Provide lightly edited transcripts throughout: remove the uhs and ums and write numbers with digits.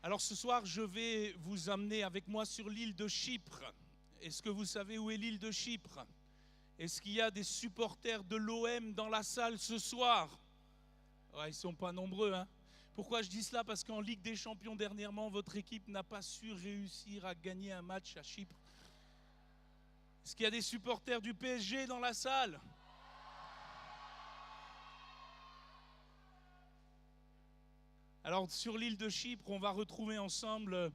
Alors ce soir, je vais vous amener avec moi sur l'île de Chypre. Est-ce que vous savez où est l'île de Chypre? Est-ce qu'il y a des supporters de l'OM dans la salle ce soir? Ouais, ils ne sont pas nombreux, hein. Pourquoi je dis cela? Parce qu'en Ligue des Champions dernièrement, votre équipe n'a pas su réussir à gagner un match à Chypre. Est-ce qu'il y a des supporters du PSG dans la salle? Alors sur l'île de Chypre, on va retrouver ensemble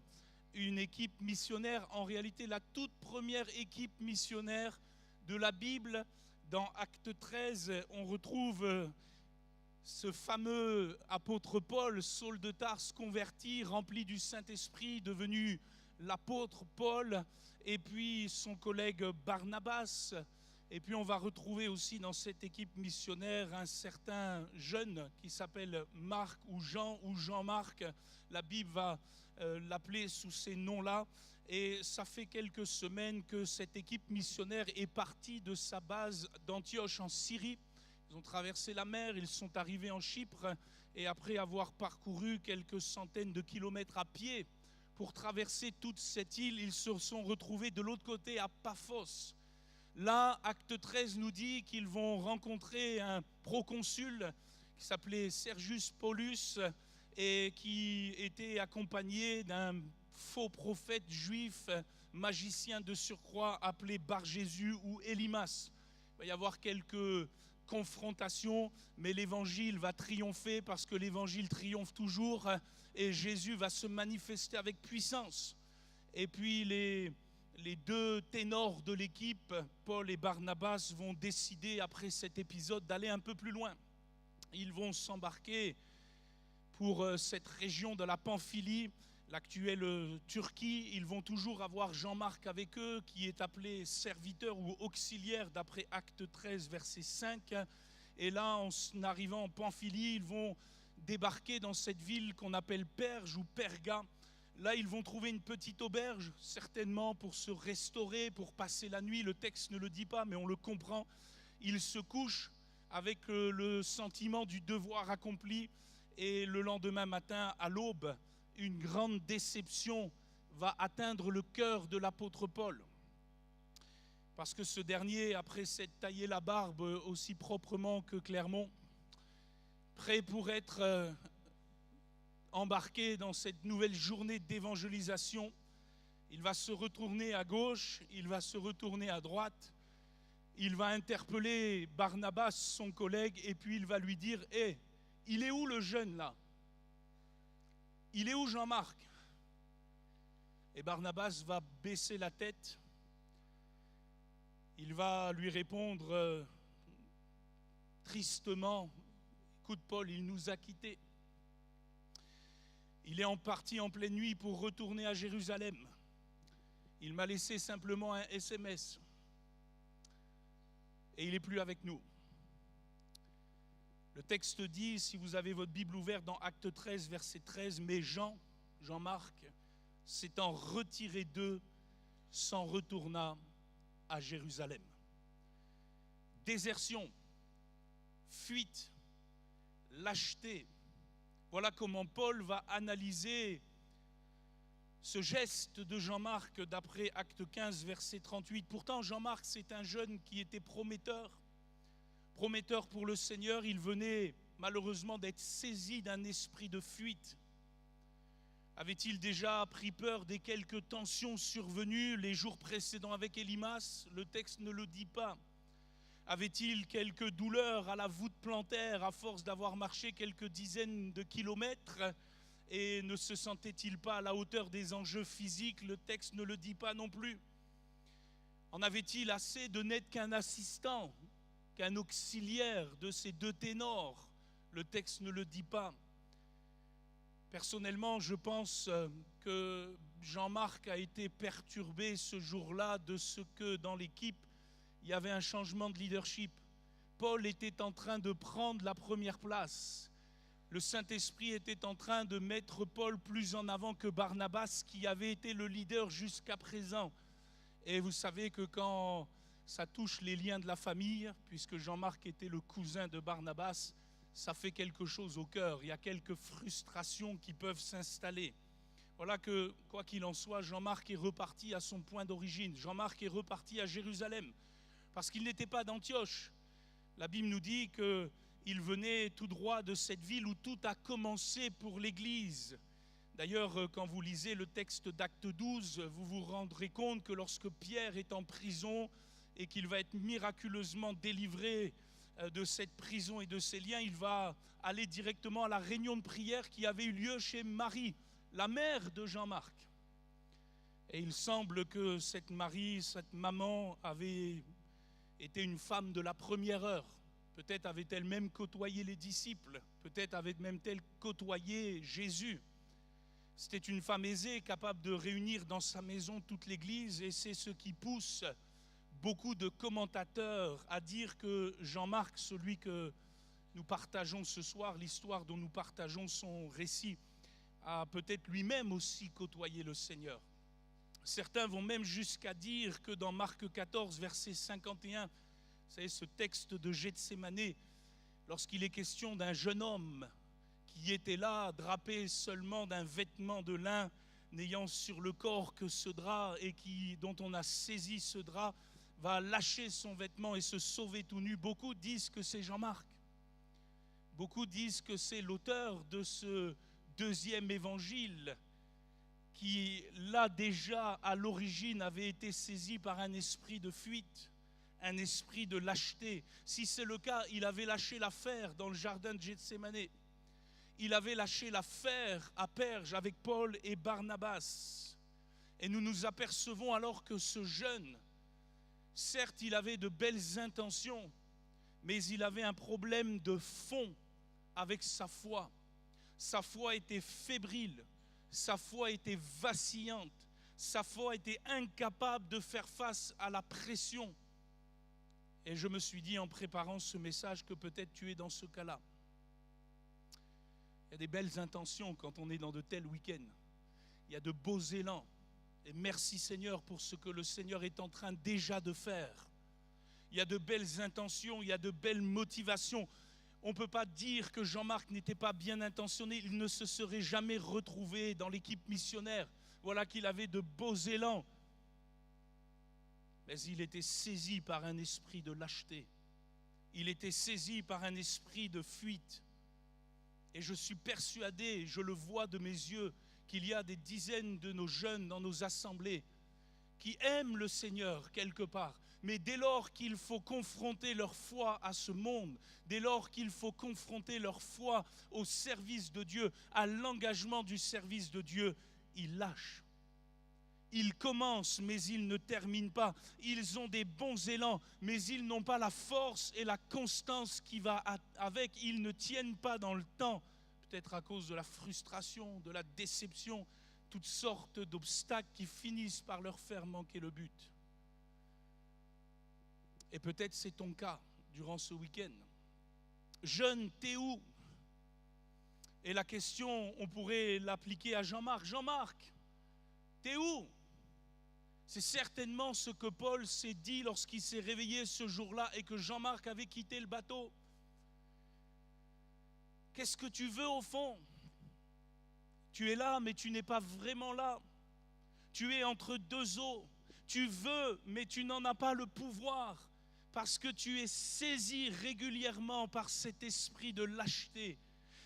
une équipe missionnaire, en réalité la toute première équipe missionnaire de la Bible. Dans Acte 13, on retrouve ce fameux apôtre Paul, Saul de Tarse, converti, rempli du Saint-Esprit, devenu l'apôtre Paul, et puis son collègue Barnabas. Et puis on va retrouver aussi dans cette équipe missionnaire un certain jeune qui s'appelle Marc ou Jean-Marc. La Bible va l'appeler sous ces noms-là. Et ça fait quelques semaines que cette équipe missionnaire est partie de sa base d'Antioche en Syrie. Ils ont traversé la mer, ils sont arrivés en Chypre et après avoir parcouru quelques centaines de kilomètres à pied pour traverser toute cette île, ils se sont retrouvés de l'autre côté à Paphos. Là, Acte 13 nous dit qu'ils vont rencontrer un proconsul qui s'appelait Sergius Paulus et qui était accompagné d'un faux prophète juif, magicien de surcroît, appelé Bar-Jésus ou Élymas. Il va y avoir quelques confrontations, mais l'évangile va triompher parce que l'évangile triomphe toujours et Jésus va se manifester avec puissance. Et puis les deux ténors de l'équipe, Paul et Barnabas, vont décider après cet épisode d'aller un peu plus loin. Ils vont s'embarquer pour cette région de la Pamphylie, l'actuelle Turquie. Ils vont toujours avoir Jean-Marc avec eux, qui est appelé serviteur ou auxiliaire d'après Acte 13, verset 5. Et là, en arrivant en Pamphylie, ils vont débarquer dans cette ville qu'on appelle Perge ou Perga. Là, ils vont trouver une petite auberge, certainement pour se restaurer, pour passer la nuit. Le texte ne le dit pas, mais on le comprend. Ils se couchent avec le sentiment du devoir accompli. Et le lendemain matin, à l'aube, une grande déception va atteindre le cœur de l'apôtre Paul. Parce que ce dernier, après s'être taillé la barbe aussi proprement que Clermont, prêt pour être embarqué dans cette nouvelle journée d'évangélisation, il va se retourner à gauche, il va se retourner à droite, il va interpeller Barnabas, son collègue, et puis il va lui dire « Hé, il est où le jeune là? Il est où Jean-Marc ?» Et Barnabas va baisser la tête, il va lui répondre tristement « Écoute Paul, il nous a quittés. Il est en partie en pleine nuit pour retourner à Jérusalem. Il m'a laissé simplement un SMS. Et il n'est plus avec nous. » Le texte dit, si vous avez votre Bible ouverte dans Acte 13, verset 13, « Mais Jean-Marc, s'étant retiré d'eux, s'en retourna à Jérusalem. » Désertion, fuite, lâcheté. Voilà comment Paul va analyser ce geste de Jean-Marc d'après Acte 15, verset 38. Pourtant, Jean-Marc, c'est un jeune qui était prometteur pour le Seigneur. Il venait malheureusement d'être saisi d'un esprit de fuite. Avait-il déjà pris peur des quelques tensions survenues les jours précédents avec Élymas? Le texte ne le dit pas. Avait-il quelques douleurs à la voûte plantaire à force d'avoir marché quelques dizaines de kilomètres et ne se sentait-il pas à la hauteur des enjeux physiques? Le texte ne le dit pas non plus. En avait-il assez de n'être qu'un assistant, qu'un auxiliaire de ces deux ténors? Le texte ne le dit pas. Personnellement, je pense que Jean-Marc a été perturbé ce jour-là de ce que dans l'équipe, il y avait un changement de leadership. Paul était en train de prendre la première place. Le Saint-Esprit était en train de mettre Paul plus en avant que Barnabas, qui avait été le leader jusqu'à présent. Et vous savez que quand ça touche les liens de la famille, puisque Jean-Marc était le cousin de Barnabas, ça fait quelque chose au cœur. Il y a quelques frustrations qui peuvent s'installer. Voilà que, quoi qu'il en soit, Jean-Marc est reparti à son point d'origine. Jean-Marc est reparti à Jérusalem, parce qu'il n'était pas d'Antioche. La Bible nous dit qu'il venait tout droit de cette ville où tout a commencé pour l'Église. D'ailleurs, quand vous lisez le texte d'Acte 12, vous vous rendrez compte que lorsque Pierre est en prison et qu'il va être miraculeusement délivré de cette prison et de ses liens, il va aller directement à la réunion de prière qui avait eu lieu chez Marie, la mère de Jean-Marc. Et il semble que cette Marie, cette maman, avait été une femme de la première heure. Peut-être avait-elle même côtoyé les disciples, peut-être avait-elle côtoyé Jésus. C'était une femme aisée, capable de réunir dans sa maison toute l'Église, et c'est ce qui pousse beaucoup de commentateurs à dire que Jean-Marc, celui que nous partageons ce soir, l'histoire dont nous partageons son récit, a peut-être lui-même aussi côtoyé le Seigneur. Certains vont même jusqu'à dire que dans Marc 14, verset 51, vous savez, ce texte de Gethsémanée, lorsqu'il est question d'un jeune homme qui était là, drapé seulement d'un vêtement de lin, n'ayant sur le corps que ce drap, et dont on a saisi ce drap, va lâcher son vêtement et se sauver tout nu. Beaucoup disent que c'est Jean-Marc. Beaucoup disent que c'est l'auteur de ce deuxième évangile qui, là déjà, à l'origine, avait été saisi par un esprit de fuite, un esprit de lâcheté. Si c'est le cas, il avait lâché l'affaire dans le jardin de Gethsémanée. Il avait lâché l'affaire à Perge avec Paul et Barnabas. Et nous nous apercevons alors que ce jeune, certes, il avait de belles intentions, mais il avait un problème de fond avec sa foi. Sa foi était fébrile, sa foi était vacillante, sa foi était incapable de faire face à la pression. Et je me suis dit en préparant ce message que peut-être tu es dans ce cas-là. Il y a des belles intentions quand on est dans de tels week-ends. Il y a de beaux élans. Et merci Seigneur pour ce que le Seigneur est en train déjà de faire. Il y a de belles intentions, il y a de belles motivations. On ne peut pas dire que Jean-Marc n'était pas bien intentionné. Il ne se serait jamais retrouvé dans l'équipe missionnaire. Voilà qu'il avait de beaux élans. Mais il était saisi par un esprit de lâcheté. Il était saisi par un esprit de fuite. Et je suis persuadé, je le vois de mes yeux, qu'il y a des dizaines de nos jeunes dans nos assemblées qui aiment le Seigneur quelque part. Mais dès lors qu'il faut confronter leur foi à ce monde, dès lors qu'il faut confronter leur foi au service de Dieu, à l'engagement du service de Dieu, ils lâchent. Ils commencent, mais ils ne terminent pas. Ils ont des bons élans, mais ils n'ont pas la force et la constance qui va avec. Ils ne tiennent pas dans le temps, peut-être à cause de la frustration, de la déception, toutes sortes d'obstacles qui finissent par leur faire manquer le but. Et peut-être c'est ton cas durant ce week-end. Jeune, t'es où? Et la question, on pourrait l'appliquer à Jean-Marc. Jean-Marc, t'es où? C'est certainement ce que Paul s'est dit lorsqu'il s'est réveillé ce jour-là et que Jean-Marc avait quitté le bateau. Qu'est-ce que tu veux au fond? Tu es là, mais tu n'es pas vraiment là. Tu es entre deux eaux. Tu veux, mais tu n'en as pas le pouvoir parce que tu es saisi régulièrement par cet esprit de lâcheté,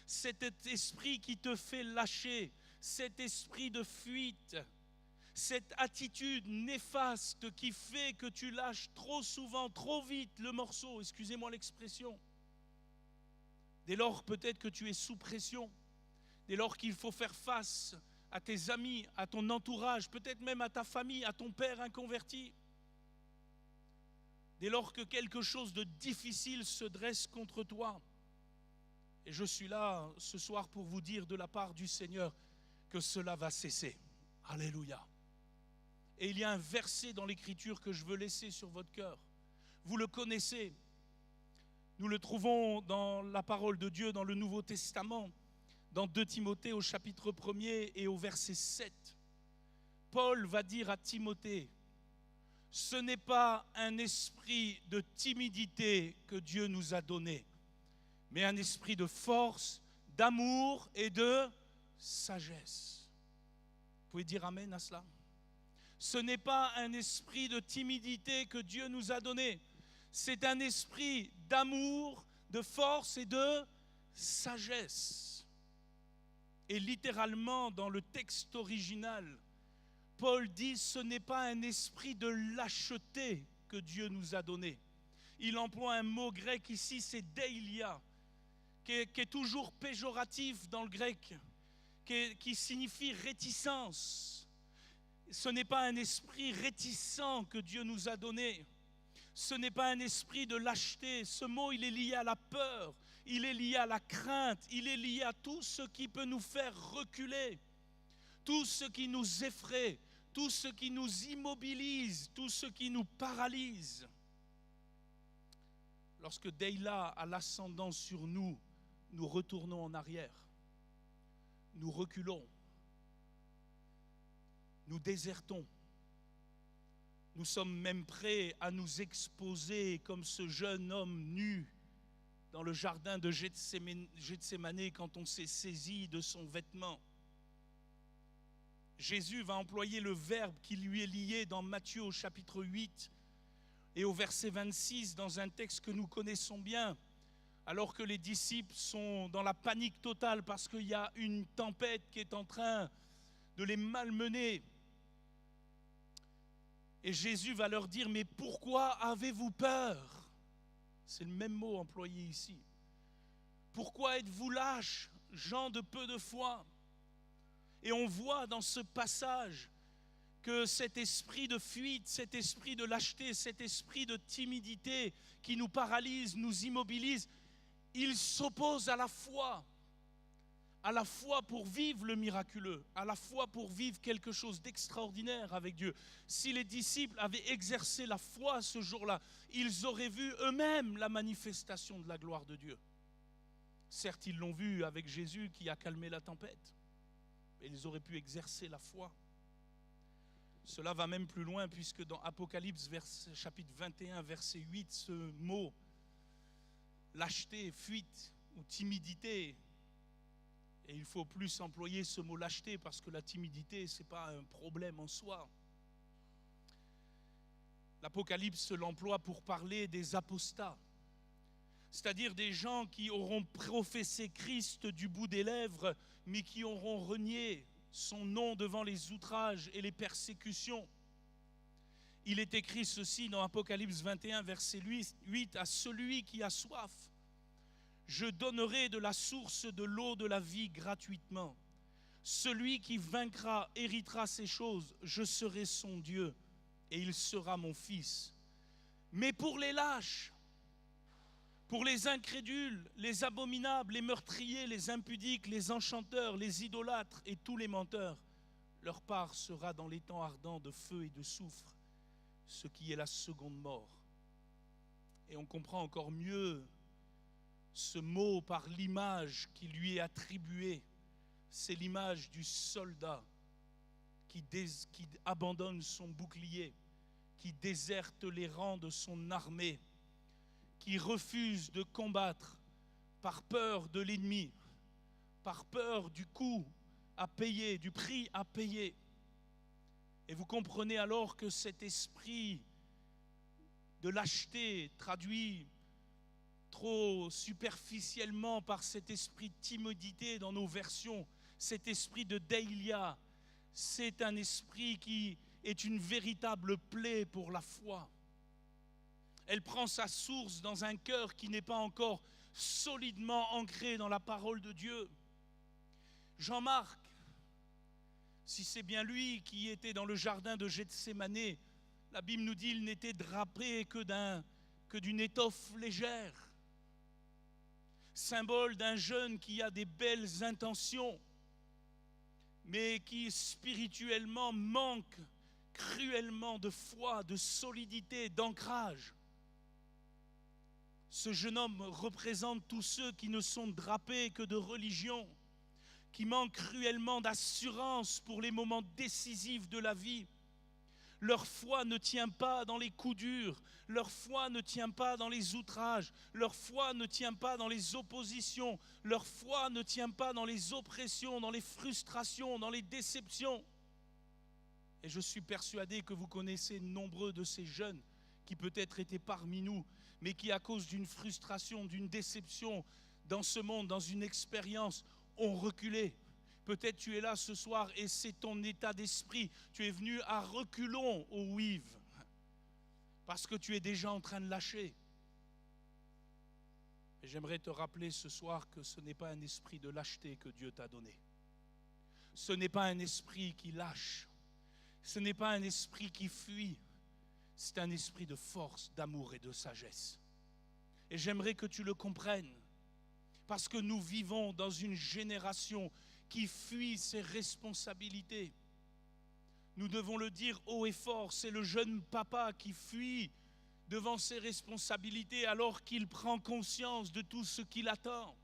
cet esprit qui te fait lâcher, cet esprit de fuite. Cette attitude néfaste qui fait que tu lâches trop souvent, trop vite le morceau, excusez-moi l'expression. Dès lors peut-être que tu es sous pression, dès lors qu'il faut faire face à tes amis, à ton entourage, peut-être même à ta famille, à ton père inconverti. Dès lors que quelque chose de difficile se dresse contre toi. Et je suis là ce soir pour vous dire de la part du Seigneur que cela va cesser. Alléluia. Et il y a un verset dans l'Écriture que je veux laisser sur votre cœur. Vous le connaissez. Nous le trouvons dans la parole de Dieu, dans le Nouveau Testament, dans 2 Timothée au chapitre 1er et au verset 7. Paul va dire à Timothée, ce n'est pas un esprit de timidité que Dieu nous a donné, mais un esprit de force, d'amour et de sagesse. pouvez dire amen à cela? Ce n'est pas un esprit de timidité que Dieu nous a donné. C'est un esprit d'amour, de force et de sagesse. Et littéralement, dans le texte original, Paul dit, ce n'est pas un esprit de lâcheté que Dieu nous a donné. Il emploie un mot grec ici, c'est deilia, qui est toujours péjoratif dans le grec, qui signifie réticence. Ce n'est pas un esprit réticent que Dieu nous a donné. Ce n'est pas un esprit de lâcheté. Ce mot, il est lié à la peur, il est lié à la crainte, il est lié à tout ce qui peut nous faire reculer, tout ce qui nous effraie, tout ce qui nous immobilise, tout ce qui nous paralyse. Lorsque Deilia a l'ascendant sur nous, nous retournons en arrière, nous reculons, nous désertons. Nous sommes même prêts à nous exposer comme ce jeune homme nu dans le jardin de Gethsémané quand on s'est saisi de son vêtement. Jésus va employer le verbe qui lui est lié dans Matthieu au chapitre 8 et au verset 26 dans un texte que nous connaissons bien, alors que les disciples sont dans la panique totale parce qu'il y a une tempête qui est en train de les malmener. Et Jésus va leur dire, mais pourquoi avez-vous peur? C'est le même mot employé ici. Pourquoi êtes-vous lâches, gens de peu de foi? Et on voit dans ce passage que cet esprit de fuite, cet esprit de lâcheté, cet esprit de timidité qui nous paralyse, nous immobilise, il s'oppose à la foi pour vivre le miraculeux, à la foi pour vivre quelque chose d'extraordinaire avec Dieu. Si les disciples avaient exercé la foi ce jour-là, ils auraient vu eux-mêmes la manifestation de la gloire de Dieu. Certes, ils l'ont vu avec Jésus qui a calmé la tempête, mais ils auraient pu exercer la foi. Cela va même plus loin puisque dans Apocalypse chapitre 21, verset 8, ce mot lâcheté, fuite ou timidité, et il faut plus employer ce mot lâcheté parce que la timidité, ce n'est pas un problème en soi. L'Apocalypse l'emploie pour parler des apostats, c'est-à-dire des gens qui auront professé Christ du bout des lèvres, mais qui auront renié son nom devant les outrages et les persécutions. Il est écrit ceci dans Apocalypse 21, verset 8, à celui qui a soif, je donnerai de la source de l'eau de la vie gratuitement. Celui qui vaincra héritera ces choses, je serai son Dieu et il sera mon fils. Mais pour les lâches, pour les incrédules, les abominables, les meurtriers, les impudiques, les enchanteurs, les idolâtres et tous les menteurs, leur part sera dans les temps ardents de feu et de soufre, ce qui est la seconde mort. Et on comprend encore mieux ce mot par l'image qui lui est attribuée. C'est l'image du soldat qui abandonne son bouclier, qui déserte les rangs de son armée, qui refuse de combattre par peur de l'ennemi, par peur du coût à payer, du prix à payer. Et vous comprenez alors que cet esprit de lâcheté, traduit trop superficiellement par cet esprit de timidité dans nos versions, cet esprit de deilia, c'est un esprit qui est une véritable plaie pour la foi. Elle prend sa source dans un cœur qui n'est pas encore solidement ancré dans la parole de Dieu. Jean-Marc, si c'est bien lui qui était dans le jardin de Gethsémané, la Bible nous dit qu'il n'était drapé que d'une étoffe légère, symbole d'un jeune qui a des belles intentions, mais qui spirituellement manque cruellement de foi, de solidité, d'ancrage. Ce jeune homme représente tous ceux qui ne sont drapés que de religion, qui manquent cruellement d'assurance pour les moments décisifs de la vie. Leur foi ne tient pas dans les coups durs, leur foi ne tient pas dans les outrages, leur foi ne tient pas dans les oppositions, leur foi ne tient pas dans les oppressions, dans les frustrations, dans les déceptions. Et je suis persuadé que vous connaissez nombreux de ces jeunes qui peut-être étaient parmi nous, mais qui à cause d'une frustration, d'une déception dans ce monde, dans une expérience, ont reculé. Peut-être tu es là ce soir et c'est ton état d'esprit. Tu es venu à reculons au WIV parce que tu es déjà en train de lâcher. Et j'aimerais te rappeler ce soir que ce n'est pas un esprit de lâcheté que Dieu t'a donné. Ce n'est pas un esprit qui lâche. Ce n'est pas un esprit qui fuit. C'est un esprit de force, d'amour et de sagesse. Et j'aimerais que tu le comprennes. Parce que nous vivons dans une génération qui fuit ses responsabilités. Nous devons le dire haut et fort, c'est le jeune papa qui fuit devant ses responsabilités alors qu'il prend conscience de tout ce qu'il attend.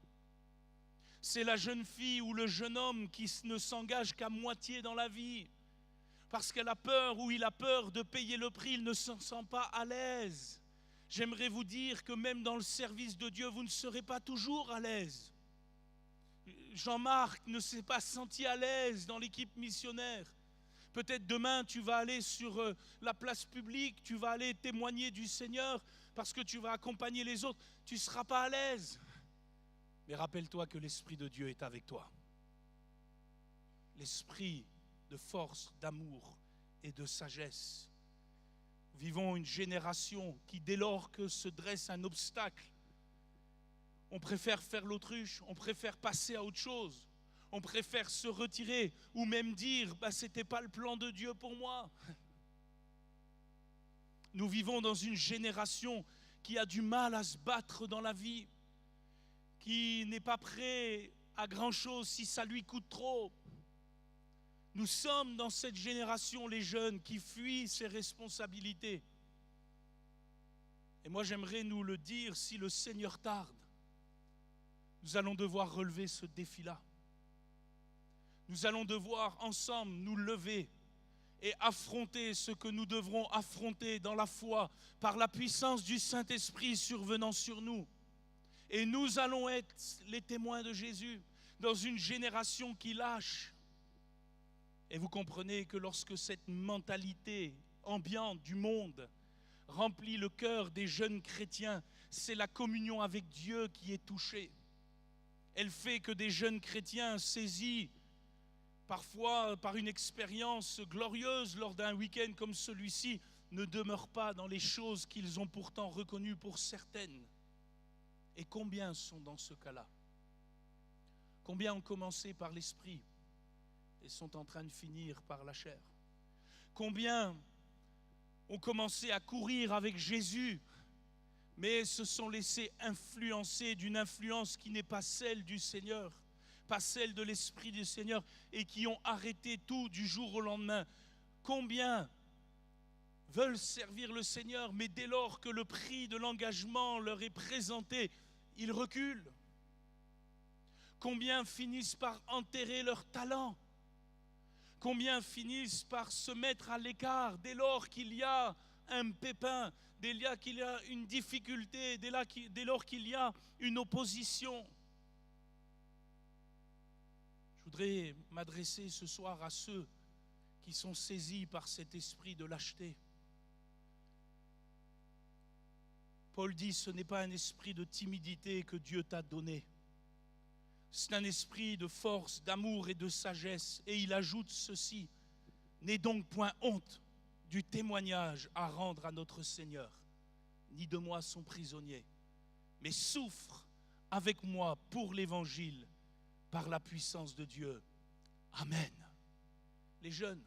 C'est la jeune fille ou le jeune homme qui ne s'engage qu'à moitié dans la vie parce qu'elle a peur ou il a peur de payer le prix, il ne se sent pas à l'aise. J'aimerais vous dire que même dans le service de Dieu, vous ne serez pas toujours à l'aise. Jean-Marc ne s'est pas senti à l'aise dans l'équipe missionnaire. Peut-être demain, tu vas aller sur la place publique, tu vas aller témoigner du Seigneur parce que tu vas accompagner les autres. Tu ne seras pas à l'aise. Mais rappelle-toi que l'Esprit de Dieu est avec toi. L'Esprit de force, d'amour et de sagesse. Vivons une génération qui, dès lors que se dresse un obstacle, on préfère faire l'autruche, on préfère passer à autre chose, on préfère se retirer ou même dire ce n'était pas le plan de Dieu pour moi. Nous vivons dans une génération qui a du mal à se battre dans la vie, qui n'est pas prêt à grand-chose si ça lui coûte trop. Nous sommes dans cette génération, les jeunes, qui fuient ses responsabilités. Et moi, j'aimerais nous le dire, si le Seigneur tarde, nous allons devoir relever ce défi-là. Nous allons devoir ensemble nous lever et affronter ce que nous devrons affronter dans la foi par la puissance du Saint-Esprit survenant sur nous. Et nous allons être les témoins de Jésus dans une génération qui lâche. Et vous comprenez que lorsque cette mentalité ambiante du monde remplit le cœur des jeunes chrétiens, c'est la communion avec Dieu qui est touchée. Elle fait que des jeunes chrétiens saisis parfois par une expérience glorieuse lors d'un week-end comme celui-ci ne demeurent pas dans les choses qu'ils ont pourtant reconnues pour certaines. Et combien sont dans ce cas-là? Combien ont commencé par l'esprit et sont en train de finir par la chair? Combien ont commencé à courir avec Jésus, mais se sont laissés influencer d'une influence qui n'est pas celle du Seigneur, pas celle de l'Esprit du Seigneur, et qui ont arrêté tout du jour au lendemain? Combien veulent servir le Seigneur, mais dès lors que le prix de l'engagement leur est présenté, ils reculent? Combien finissent par enterrer leur talent? Combien finissent par se mettre à l'écart dès lors qu'il y a un pépin, dès lors qu'il y a une difficulté, dès lors qu'il y a une opposition? Je voudrais m'adresser ce soir à ceux qui sont saisis par cet esprit de lâcheté. Paul dit, ce n'est pas un esprit de timidité que Dieu t'a donné. C'est un esprit de force, d'amour et de sagesse. Et il ajoute ceci, n'aie donc point honte du témoignage à rendre à notre Seigneur, ni de moi son prisonnier, mais souffre avec moi pour l'évangile par la puissance de Dieu. Amen. Les jeunes,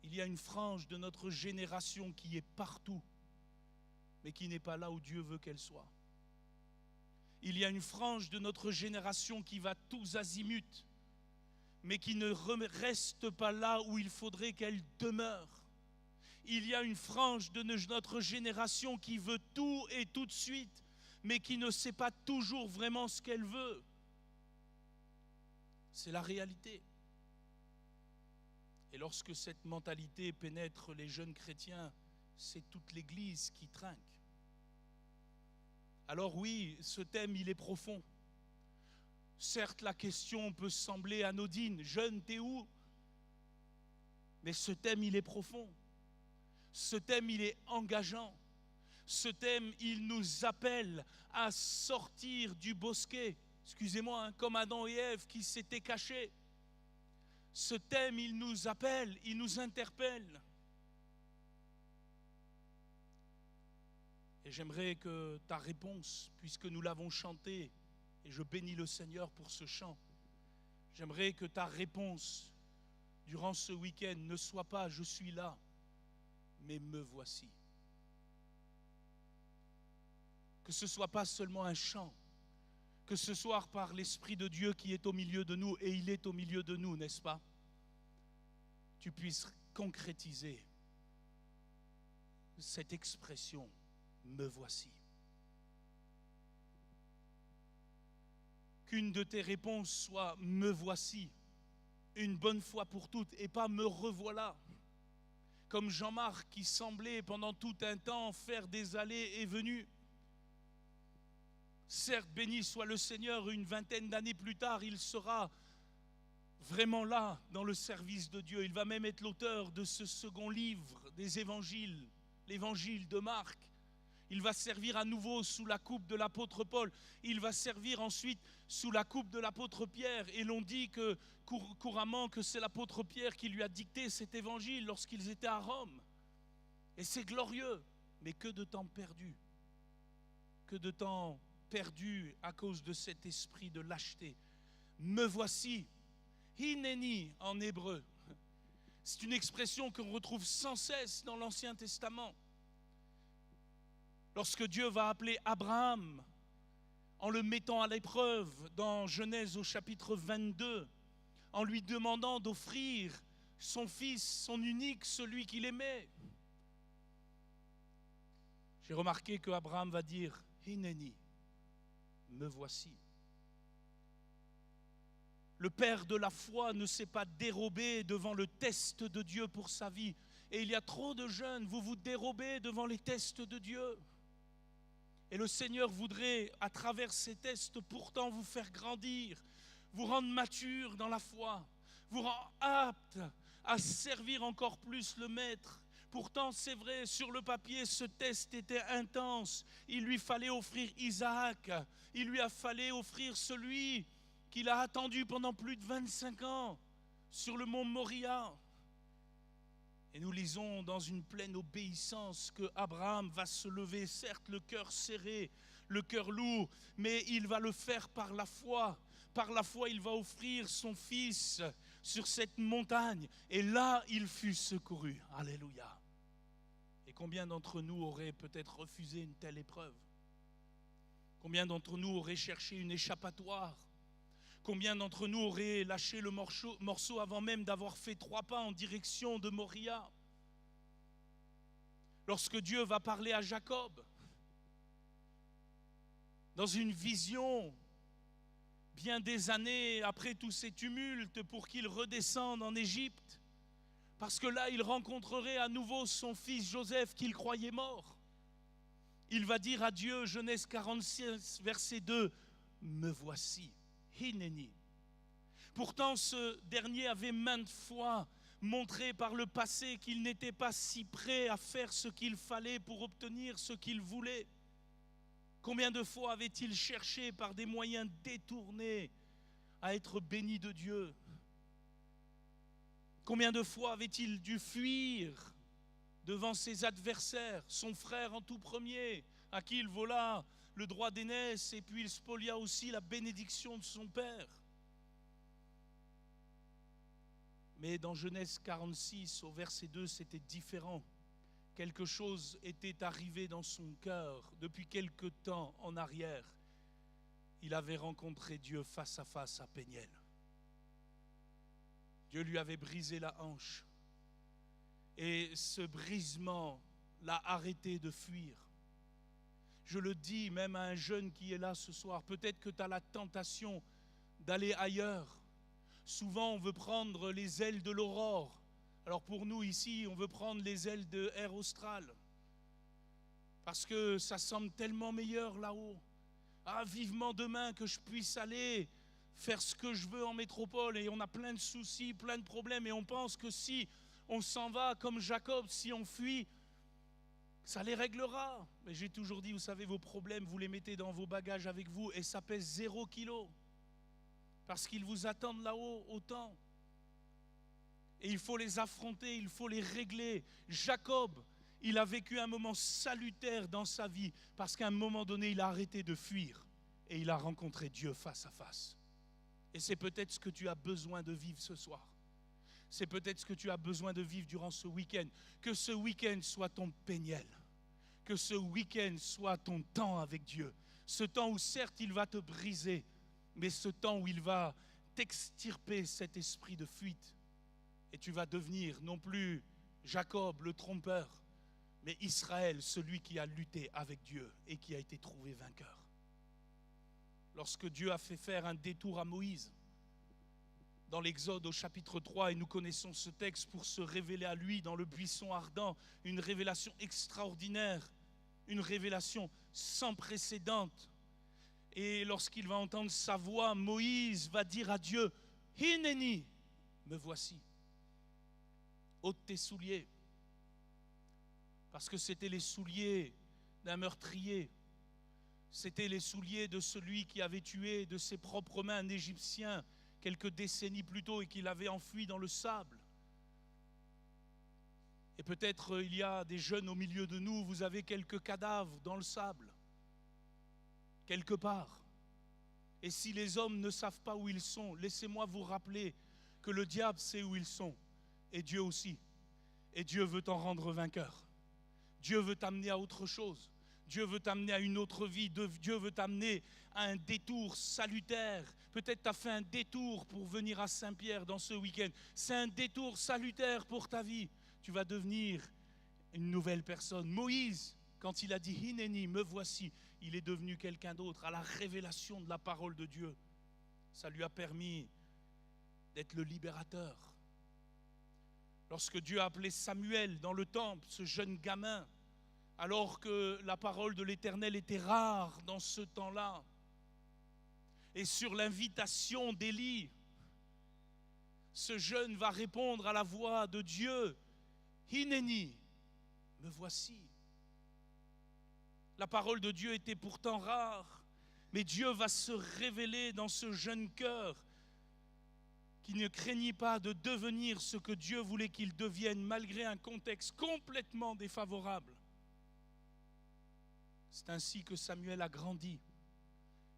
il y a une frange de notre génération qui est partout, mais qui n'est pas là où Dieu veut qu'elle soit. Il y a une frange de notre génération qui va tous azimuts, mais qui ne reste pas là où il faudrait qu'elle demeure. Il y a une frange de notre génération qui veut tout et tout de suite, mais qui ne sait pas toujours vraiment ce qu'elle veut. C'est la réalité. Et lorsque cette mentalité pénètre les jeunes chrétiens, c'est toute l'Église qui trinque. Alors oui, ce thème, il est profond. Certes, la question peut sembler anodine. Jeune, t'es où? Mais ce thème, il est profond. Ce thème, il est engageant. Ce thème, il nous appelle à sortir du bosquet. Excusez-moi, hein, comme Adam et Ève qui s'étaient cachés. Ce thème, il nous appelle, il nous interpelle. Et j'aimerais que ta réponse, puisque nous l'avons chanté, et je bénis le Seigneur pour ce chant, j'aimerais que ta réponse durant ce week-end ne soit pas « je suis là », mais « me voici ». Que ce ne soit pas seulement un chant, que ce soit par l'Esprit de Dieu qui est au milieu de nous, et il est au milieu de nous, n'est-ce pas? Tu puisses concrétiser cette expression « me voici ». Qu'une de tes réponses soit « me voici », une bonne fois pour toutes, et pas « me revoilà ». Comme Jean-Marc qui semblait pendant tout un temps faire des allées et venues. Certes, béni soit le Seigneur, une vingtaine d'années plus tard, il sera vraiment là dans le service de Dieu. Il va même être l'auteur de ce second livre des évangiles, l'évangile de Marc. Il va servir à nouveau sous la coupe de l'apôtre Paul. Il va servir ensuite sous la coupe de l'apôtre Pierre. Et l'on dit que couramment que c'est l'apôtre Pierre qui lui a dicté cet évangile lorsqu'ils étaient à Rome. Et c'est glorieux, mais que de temps perdu. Que de temps perdu à cause de cet esprit de lâcheté. Me voici, hineni en hébreu. C'est une expression qu'on retrouve sans cesse dans l'Ancien Testament. Lorsque Dieu va appeler Abraham en le mettant à l'épreuve dans Genèse au chapitre 22, en lui demandant d'offrir son fils, son unique, celui qu'il aimait. J'ai remarqué que Abraham va dire « Hineni ». Me voici. Le père de la foi ne s'est pas dérobé devant le test de Dieu pour sa vie. Et il y a trop de jeunes, vous vous dérobez devant les tests de Dieu. Et le Seigneur voudrait, à travers ces tests, pourtant vous faire grandir, vous rendre mature dans la foi, vous rendre apte à servir encore plus le Maître. Pourtant, c'est vrai, sur le papier, ce test était intense. Il lui fallait offrir Isaac. Il lui a fallu offrir celui qu'il a attendu pendant plus de 25 ans sur le mont Moria. Et nous lisons dans une pleine obéissance que Abraham va se lever, certes le cœur serré, le cœur lourd, mais il va le faire par la foi. Par la foi, il va offrir son fils sur cette montagne. Et là, il fut secouru. Alléluia. Et combien d'entre nous auraient peut-être refusé une telle épreuve? Combien d'entre nous auraient cherché une échappatoire? Combien d'entre nous auraient lâché le morceau avant même d'avoir fait 3 pas en direction de Moria? Lorsque Dieu va parler à Jacob, dans une vision, bien des années après tous ces tumultes, pour qu'il redescende en Égypte, parce que là, il rencontrerait à nouveau son fils Joseph qu'il croyait mort. Il va dire à Dieu, Genèse 46, verset 2, « Me voici ». Hineni. Pourtant, ce dernier avait maintes fois montré par le passé qu'il n'était pas si prêt à faire ce qu'il fallait pour obtenir ce qu'il voulait. Combien de fois avait-il cherché par des moyens détournés à être béni de Dieu? Combien de fois avait-il dû fuir devant ses adversaires, son frère en tout premier, à qui il vola le droit d'aînesse, et puis il spolia aussi la bénédiction de son père. Mais dans Genèse 46, au verset 2, c'était différent. Quelque chose était arrivé dans son cœur depuis quelque temps en arrière. Il avait rencontré Dieu face à face à Péniel. Dieu lui avait brisé la hanche. Et ce brisement l'a arrêté de fuir. Je le dis même à un jeune qui est là ce soir, peut-être que tu as la tentation d'aller ailleurs. Souvent, on veut prendre les ailes de l'aurore. Alors pour nous ici, on veut prendre les ailes de Air Austral. Parce que ça semble tellement meilleur là-haut. Ah, vivement demain que je puisse aller faire ce que je veux en métropole. Et on a plein de soucis, plein de problèmes. Et on pense que si on s'en va comme Jacob, si on fuit, ça les réglera. Mais j'ai toujours dit, vous savez, vos problèmes, vous les mettez dans vos bagages avec vous et ça pèse 0 kilo. Parce qu'ils vous attendent là-haut autant. Et il faut les affronter, il faut les régler. Jacob, il a vécu un moment salutaire dans sa vie parce qu'à un moment donné, il a arrêté de fuir et il a rencontré Dieu face à face. Et c'est peut-être ce que tu as besoin de vivre ce soir. C'est peut-être ce que tu as besoin de vivre durant ce week-end. Que ce week-end soit ton péniel. Que ce week-end soit ton temps avec Dieu. Ce temps où certes il va te briser, mais ce temps où il va t'extirper cet esprit de fuite. Et tu vas devenir non plus Jacob le trompeur, mais Israël, celui qui a lutté avec Dieu et qui a été trouvé vainqueur. Lorsque Dieu a fait faire un détour à Moïse, dans l'Exode au chapitre 3, et nous connaissons ce texte pour se révéler à lui dans le buisson ardent, une révélation extraordinaire, une révélation sans précédente. Et lorsqu'il va entendre sa voix, Moïse va dire à Dieu, « Hineni, me voici, ôte tes souliers. » Parce que c'était les souliers d'un meurtrier. C'était les souliers de celui qui avait tué de ses propres mains un Égyptien quelques décennies plus tôt et qu'il avait enfui dans le sable. Et peut-être il y a des jeunes au milieu de nous, vous avez quelques cadavres dans le sable, quelque part. Et si les hommes ne savent pas où ils sont, laissez-moi vous rappeler que le diable sait où ils sont, et Dieu aussi. Et Dieu veut t'en rendre vainqueur. Dieu veut t'amener à autre chose. Dieu veut t'amener à une autre vie. Dieu veut t'amener à un détour salutaire. Peut-être tu as fait un détour pour venir à Saint-Pierre dans ce week-end. C'est un détour salutaire pour ta vie. Tu vas devenir une nouvelle personne. Moïse, quand il a dit « Hineni, me voici », il est devenu quelqu'un d'autre à la révélation de la parole de Dieu. Ça lui a permis d'être le libérateur. Lorsque Dieu a appelé Samuel dans le temple, ce jeune gamin, alors que la parole de l'Éternel était rare dans ce temps-là, et sur l'invitation d'Élie, ce jeune va répondre à la voix de Dieu, « Hineni, me voici ». La parole de Dieu était pourtant rare, mais Dieu va se révéler dans ce jeune cœur qui ne craignit pas de devenir ce que Dieu voulait qu'il devienne malgré un contexte complètement défavorable. C'est ainsi que Samuel a grandi,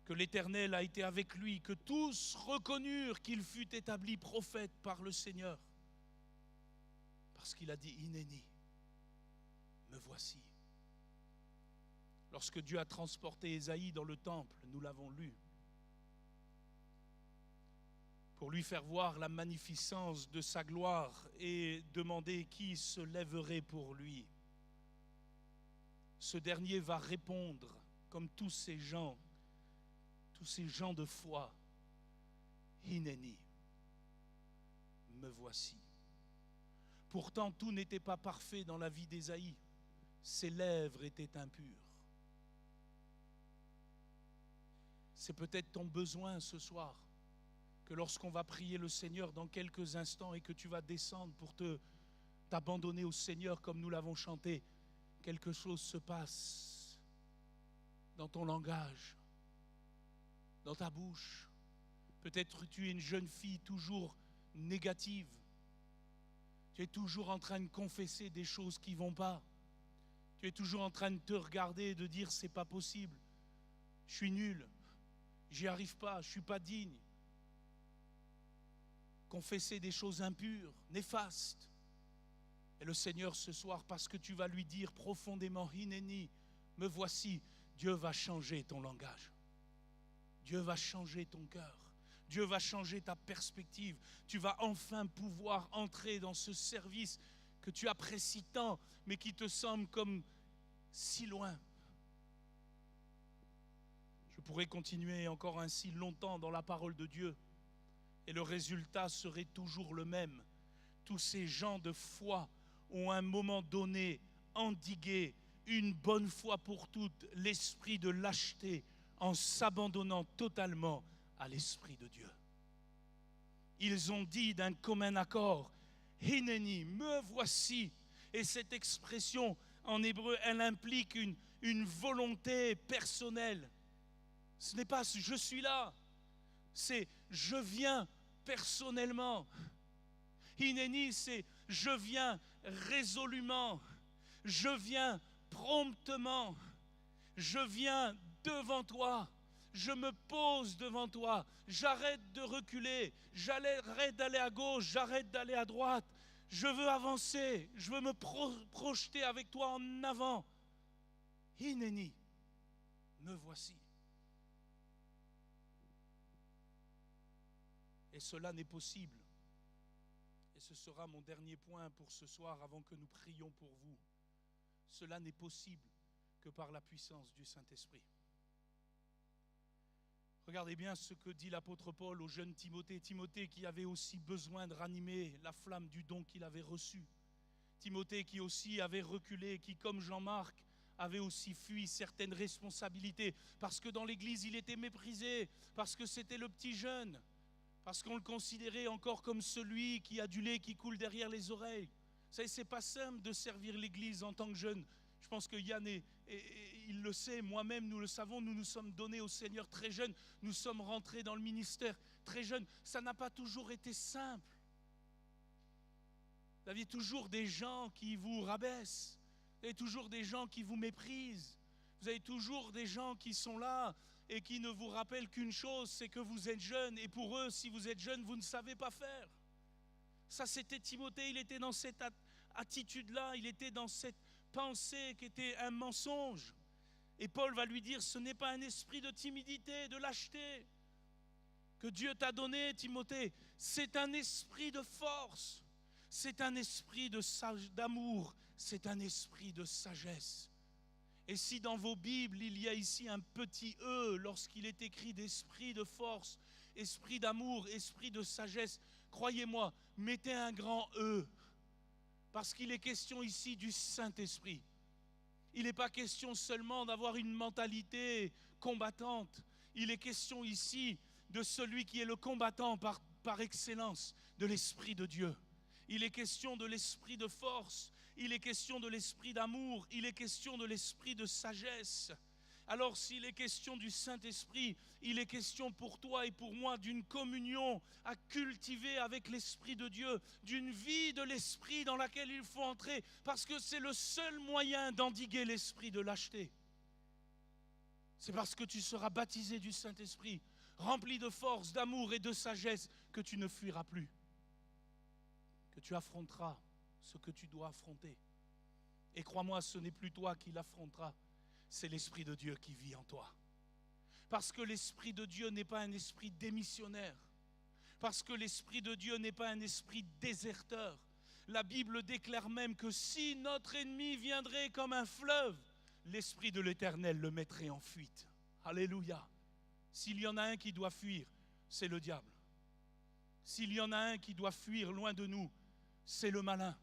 que l'Éternel a été avec lui, que tous reconnurent qu'il fut établi prophète par le Seigneur. Parce qu'il a dit « Hineni, me voici ». Lorsque Dieu a transporté Ésaïe dans le temple, nous l'avons lu, pour lui faire voir la magnificence de sa gloire et demander qui se lèverait pour lui. Ce dernier va répondre, comme tous ces gens de foi, « Hineni, me voici ». Pourtant, tout n'était pas parfait dans la vie d'Ésaïe. Ses lèvres étaient impures. C'est peut-être ton besoin ce soir, que lorsqu'on va prier le Seigneur dans quelques instants et que tu vas descendre pour t'abandonner au Seigneur comme nous l'avons chanté, quelque chose se passe dans ton langage, dans ta bouche. Peut-être tu es une jeune fille toujours négative. Tu es toujours en train de confesser des choses qui ne vont pas. Tu es toujours en train de te regarder et de dire c'est pas possible. Je suis nul. J'y arrive pas. Je ne suis pas digne. Confesser des choses impures, néfastes. Et le Seigneur ce soir, parce que tu vas lui dire profondément, Hineni, me voici, Dieu va changer ton langage. Dieu va changer ton cœur. Dieu va changer ta perspective. Tu vas enfin pouvoir entrer dans ce service que tu apprécies tant, mais qui te semble comme si loin. Je pourrais continuer encore ainsi longtemps dans la parole de Dieu. Et le résultat serait toujours le même. Tous ces gens de foi ont à un moment donné endigué une bonne fois pour toutes l'esprit de lâcheté en s'abandonnant totalement à l'Esprit de Dieu. Ils ont dit d'un commun accord, Hineni, me voici. Et cette expression en hébreu, elle implique une volonté personnelle. Ce n'est pas je suis là, c'est je viens personnellement. Hineni, c'est je viens résolument, je viens promptement, je viens devant toi, je me pose devant toi, j'arrête de reculer, j'arrête d'aller à gauche, j'arrête d'aller à droite, je veux avancer, je veux me projeter avec toi en avant. Hineni, me voici. Et cela n'est possible. Et ce sera mon dernier point pour ce soir avant que nous prions pour vous. Cela n'est possible que par la puissance du Saint-Esprit. Regardez bien ce que dit l'apôtre Paul au jeune Timothée. Timothée qui avait aussi besoin de ranimer la flamme du don qu'il avait reçu. Timothée qui aussi avait reculé, qui comme Jean-Marc avait aussi fui certaines responsabilités. Parce que dans l'église il était méprisé, parce que c'était le petit jeune. Parce qu'on le considérait encore comme celui qui a du lait qui coule derrière les oreilles. Vous savez, c'est pas simple de servir l'église en tant que jeune. Je pense que Yann, il le sait, moi-même, nous le savons, nous nous sommes donnés au Seigneur très jeunes. Nous sommes rentrés dans le ministère très jeunes. Ça n'a pas toujours été simple. Vous aviez toujours des gens qui vous rabaissent. Vous avez toujours des gens qui vous méprisent. Vous avez toujours des gens qui sont là et qui ne vous rappellent qu'une chose, c'est que vous êtes jeune. Et pour eux, si vous êtes jeune, vous ne savez pas faire. Ça, c'était Timothée, il était dans cette attitude-là, il était dans cette pensée qui était un mensonge. Et Paul va lui dire, ce n'est pas un esprit de timidité, de lâcheté que Dieu t'a donné, Timothée. C'est un esprit de force, c'est un esprit d'amour, c'est un esprit de sagesse. Et si dans vos Bibles, il y a ici un petit « e » lorsqu'il est écrit d'esprit de force, esprit d'amour, esprit de sagesse, croyez-moi, mettez un grand « e » parce qu'il est question ici du Saint-Esprit. Il n'est pas question seulement d'avoir une mentalité combattante. Il est question ici de celui qui est le combattant par excellence, de l'Esprit de Dieu. Il est question de l'esprit de force. Il est question de l'esprit d'amour, il est question de l'esprit de sagesse. Alors s'il est question du Saint-Esprit, il est question pour toi et pour moi d'une communion à cultiver avec l'Esprit de Dieu, d'une vie de l'Esprit dans laquelle il faut entrer, parce que c'est le seul moyen d'endiguer l'esprit de lâcheté. C'est parce que tu seras baptisé du Saint-Esprit, rempli de force, d'amour et de sagesse, que tu ne fuiras plus, que tu affronteras ce que tu dois affronter. Et crois-moi, ce n'est plus toi qui l'affronteras, c'est l'Esprit de Dieu qui vit en toi. Parce que l'Esprit de Dieu n'est pas un esprit démissionnaire. Parce que l'Esprit de Dieu n'est pas un esprit déserteur. La Bible déclare même que si notre ennemi viendrait comme un fleuve, l'Esprit de l'Éternel le mettrait en fuite. Alléluia. S'il y en a un qui doit fuir, c'est le diable. S'il y en a un qui doit fuir loin de nous, c'est le malin.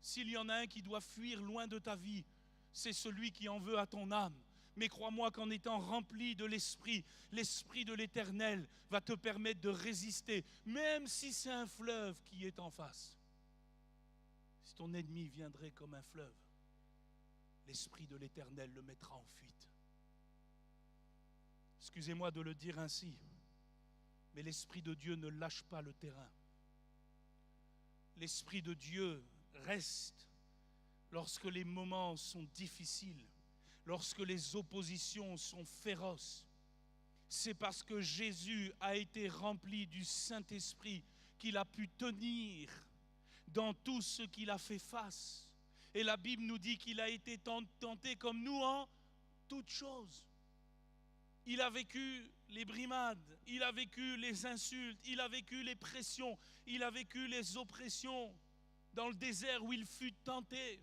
S'il y en a un qui doit fuir loin de ta vie, c'est celui qui en veut à ton âme. Mais crois-moi qu'en étant rempli de l'Esprit, l'Esprit de l'Éternel va te permettre de résister, même si c'est un fleuve qui est en face. Si ton ennemi viendrait comme un fleuve, l'Esprit de l'Éternel le mettra en fuite. Excusez-moi de le dire ainsi, mais l'Esprit de Dieu ne lâche pas le terrain. L'Esprit de Dieu reste lorsque les moments sont difficiles, lorsque les oppositions sont féroces. C'est parce que Jésus a été rempli du Saint-Esprit qu'il a pu tenir dans tout ce qu'il a fait face. Et la Bible nous dit qu'il a été tenté comme nous en toutes choses. Il a vécu les brimades, il a vécu les insultes, il a vécu les pressions, il a vécu les oppressions dans le désert où il fut tenté.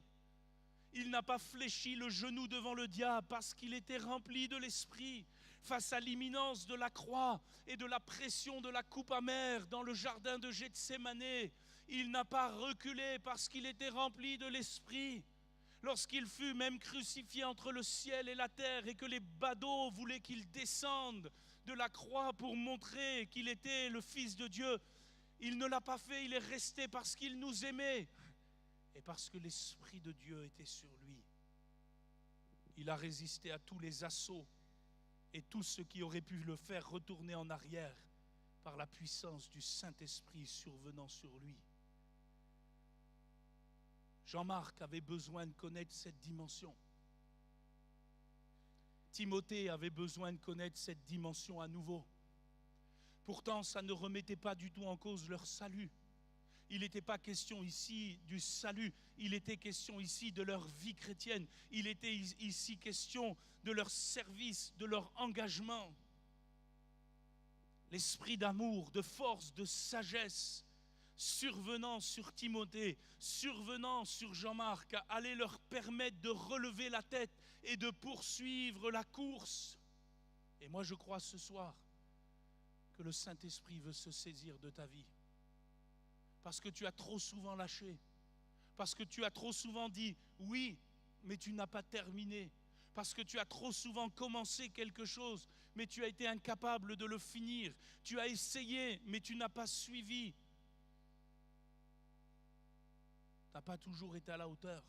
Il n'a pas fléchi le genou devant le diable parce qu'il était rempli de l'Esprit. Face à l'imminence de la croix et de la pression de la coupe amère dans le jardin de Gethsémanée, il n'a pas reculé parce qu'il était rempli de l'Esprit. Lorsqu'il fut même crucifié entre le ciel et la terre et que les badauds voulaient qu'il descende de la croix pour montrer qu'il était le Fils de Dieu, Il ne l'a pas fait, il est resté parce qu'il nous aimait et parce que l'Esprit de Dieu était sur lui. Il a résisté à tous les assauts et tout ce qui aurait pu le faire retourner en arrière par la puissance du Saint-Esprit survenant sur lui. Jean-Marc avait besoin de connaître cette dimension. Timothée avait besoin de connaître cette dimension à nouveau. Pourtant, ça ne remettait pas du tout en cause leur salut. Il n'était pas question ici du salut, il était question ici de leur vie chrétienne. Il était ici question de leur service, de leur engagement. L'esprit d'amour, de force, de sagesse, survenant sur Timothée, survenant sur Jean-Marc, allait leur permettre de relever la tête et de poursuivre la course. Et moi je crois ce soir que le Saint-Esprit veut se saisir de ta vie. Parce que tu as trop souvent lâché. Parce que tu as trop souvent dit oui, mais tu n'as pas terminé. Parce que tu as trop souvent commencé quelque chose, mais tu as été incapable de le finir. Tu as essayé, mais tu n'as pas suivi. Tu n'as pas toujours été à la hauteur.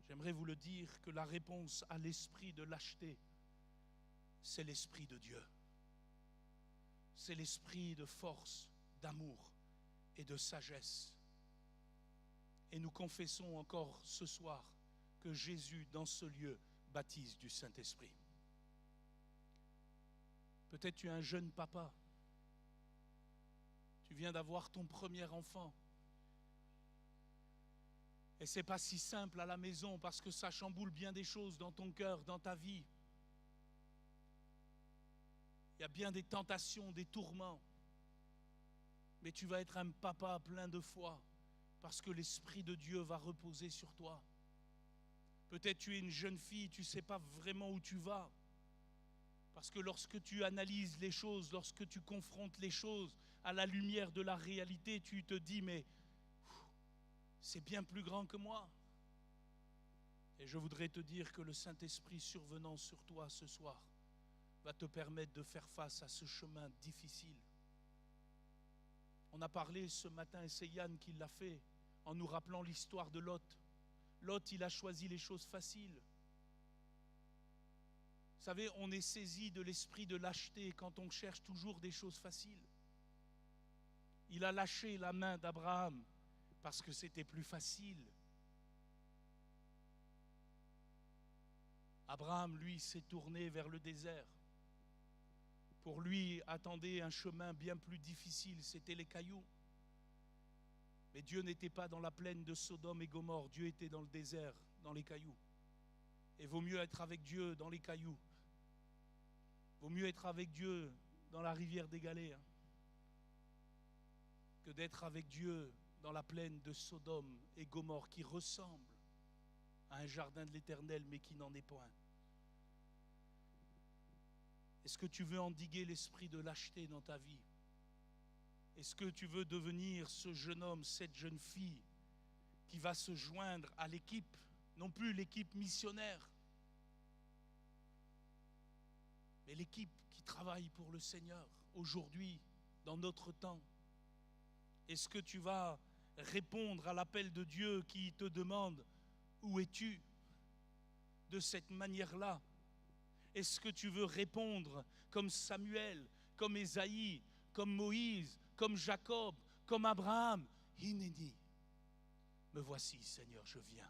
J'aimerais vous le dire que la réponse à l'esprit de lâcheté, c'est l'Esprit de Dieu. C'est l'esprit de force, d'amour et de sagesse. Et nous confessons encore ce soir que Jésus, dans ce lieu, baptise du Saint-Esprit. Peut-être tu es un jeune papa. Tu viens d'avoir ton premier enfant. Et ce n'est pas si simple à la maison parce que ça chamboule bien des choses dans ton cœur, dans ta vie. Il y a bien des tentations, des tourments. Mais tu vas être un papa plein de foi parce que l'Esprit de Dieu va reposer sur toi. Peut-être tu es une jeune fille, tu ne sais pas vraiment où tu vas. Parce que lorsque tu analyses les choses, lorsque tu confrontes les choses à la lumière de la réalité, tu te dis mais c'est bien plus grand que moi. Et je voudrais te dire que le Saint-Esprit survenant sur toi ce soir va te permettre de faire face à ce chemin difficile. On a parlé ce matin, et c'est Yann qui l'a fait, en nous rappelant l'histoire de Lot. Lot, il a choisi les choses faciles. Vous savez, on est saisi de l'esprit de lâcheté quand on cherche toujours des choses faciles. Il a lâché la main d'Abraham parce que c'était plus facile. Abraham, lui, s'est tourné vers le désert. Pour lui, attendait un chemin bien plus difficile, c'était les cailloux. Mais Dieu n'était pas dans la plaine de Sodome et Gomorrhe, Dieu était dans le désert, dans les cailloux. Et vaut mieux être avec Dieu dans les cailloux. Vaut mieux être avec Dieu dans la rivière des Galets que d'être avec Dieu dans la plaine de Sodome et Gomorrhe qui ressemble à un jardin de l'Éternel mais qui n'en est point. Est-ce que tu veux endiguer l'esprit de lâcheté dans ta vie? Est-ce que tu veux devenir ce jeune homme, cette jeune fille qui va se joindre à l'équipe, non plus l'équipe missionnaire, mais l'équipe qui travaille pour le Seigneur aujourd'hui, dans notre temps? Est-ce que tu vas répondre à l'appel de Dieu qui te demande « Où es-tu » de cette manière-là? Est-ce que tu veux répondre comme Samuel, comme Ésaïe, comme Moïse, comme Jacob, comme Abraham? Hineni, me voici Seigneur, je viens.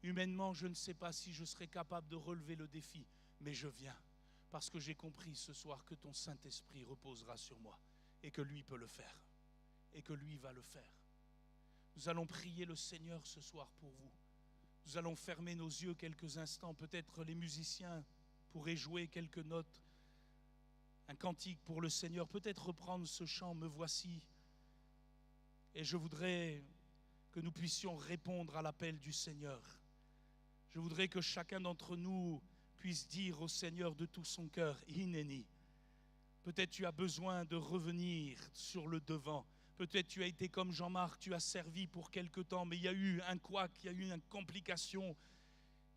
Humainement, je ne sais pas si je serai capable de relever le défi, mais je viens parce que j'ai compris ce soir que ton Saint-Esprit reposera sur moi et que lui peut le faire et que lui va le faire. Nous allons prier le Seigneur ce soir pour vous. Nous allons fermer nos yeux quelques instants. Peut-être les musiciens pourraient jouer quelques notes, un cantique pour le Seigneur. Peut-être reprendre ce chant « Me voici ». Et je voudrais que nous puissions répondre à l'appel du Seigneur. Je voudrais que chacun d'entre nous puisse dire au Seigneur de tout son cœur « Hineni ». Peut-être tu as besoin de revenir sur le devant. Peut-être tu as été comme Jean-Marc, tu as servi pour quelque temps, mais il y a eu un couac, il y a eu une complication,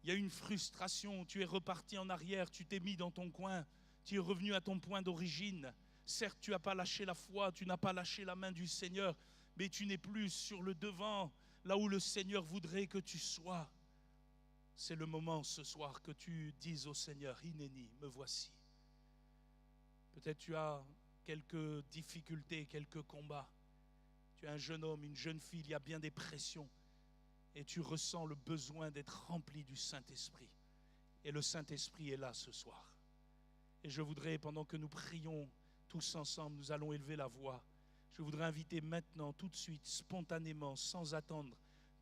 il y a eu une frustration, tu es reparti en arrière, tu t'es mis dans ton coin, tu es revenu à ton point d'origine. Certes, tu n'as pas lâché la foi, tu n'as pas lâché la main du Seigneur, mais tu n'es plus sur le devant, là où le Seigneur voudrait que tu sois. C'est le moment ce soir que tu dises au Seigneur, Hineni, me voici. Peut-être tu as quelques difficultés, quelques combats. Tu es un jeune homme, une jeune fille, il y a bien des pressions. Et tu ressens le besoin d'être rempli du Saint-Esprit. Et le Saint-Esprit est là ce soir. Et je voudrais, pendant que nous prions tous ensemble, nous allons élever la voix. Je voudrais inviter maintenant, tout de suite, spontanément, sans attendre,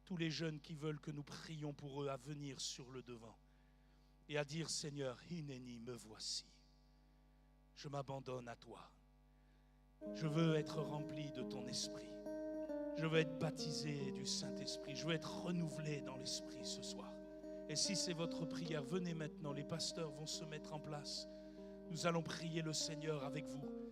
tous les jeunes qui veulent que nous prions pour eux à venir sur le devant. Et à dire, Seigneur, Hineni, me voici. Je m'abandonne à toi. Je veux être rempli de ton esprit. Je veux être baptisé du Saint-Esprit. Je veux être renouvelé dans l'esprit ce soir. Et si c'est votre prière, venez maintenant. Les pasteurs vont se mettre en place. Nous allons prier le Seigneur avec vous.